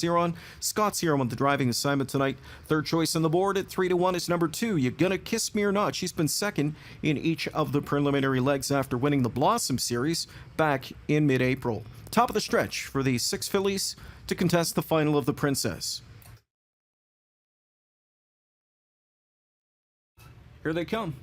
Huron. Scott's here on the driving assignment tonight. Third choice on the board at 3-1 is number 2, You Gonna Kiss Me or Not. She's been second in each of the preliminary legs after winning the Blossom Series back in mid-April. Top of the stretch for the 6 fillies to contest the final of the Princess. Here they come.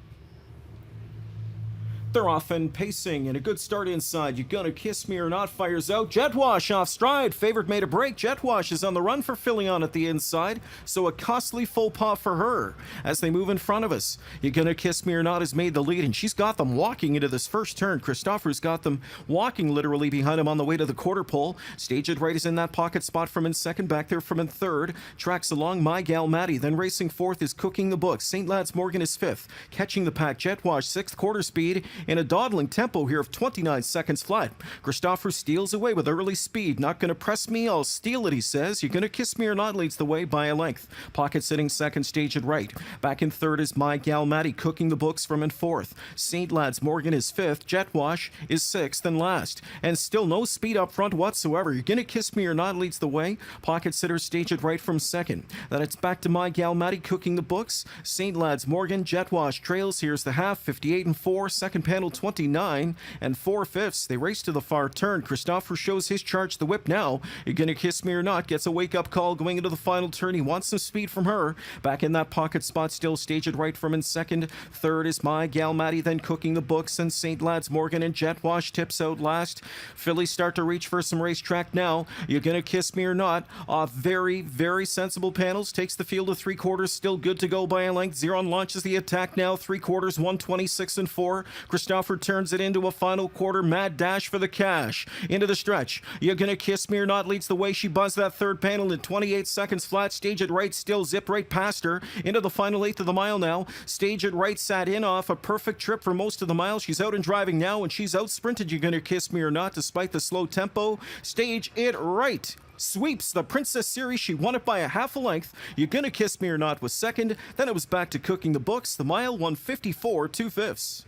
They're off and pacing, and a good start inside. You Gonna Kiss Me or Not fires out. Jetwash off stride. Favorite made a break. Jetwash is on the run for Fillion at the inside, so a costly faux pas for her as they move in front of us. You Gonna Kiss Me or Not has made the lead, and she's got them walking into this first turn. Christopher's got them walking literally behind him on the way to the quarter pole. Stage It Right is in that pocket spot from in second, back there from in third. Tracks along My Gal Maddie, then racing fourth is Cooking the Books. St. Lads Morgan is fifth. Catching the pack, Jetwash, sixth quarter speed in a dawdling tempo here of 29 seconds flat. Christopher steals away with early speed. Not gonna press me, I'll steal it, he says. You Gonna Kiss Me or Not leads the way by a length. Pocket sitting second, Stage It Right. Back in third is My Gal Maddie, Cooking the Books from in fourth. St. Lads Morgan is fifth. Jetwash is sixth and last. And still no speed up front whatsoever. You Gonna Kiss Me or Not leads the way. Pocket sitter Stage It Right from second. Then it's back to My Gal Maddie, Cooking the Books. St. Lads Morgan, Jetwash trails. Here's the half, 58 and 4. Second panel, 29 and 4/5. They race to the far turn. Christopher shows his charge, the whip now. You Gonna Kiss Me or Not gets a wake-up call going into the final turn. He wants some speed from her. Back in that pocket spot still, Stage It Right from in second. Third is My Gal Maddie, then Cooking the Books, and St. Lads Morgan and Jetwash tips out last. Fillies start to reach for some racetrack now. You Gonna Kiss Me or Not. Very, very sensible panels. Takes the field of 3/4, still good to go by a length. Zeron launches the attack now. 3/4, 126 and 4. Christopher turns it into a final quarter. Mad dash for the cash. Into the stretch. You Gonna Kiss Me or Not leads the way. She buzzed that third panel in 28 seconds flat. Stage It Right still zip right past her. Into the final eighth of the mile now. Stage It Right sat in off a perfect trip for most of the mile. She's out and driving now, and she's out sprinted You Gonna Kiss Me or Not despite the slow tempo. Stage It Right sweeps the Princess Series. She won it by a half a length. You Gonna Kiss Me or Not was second. Then it was back to Cooking the Books. The mile, 154 2/5.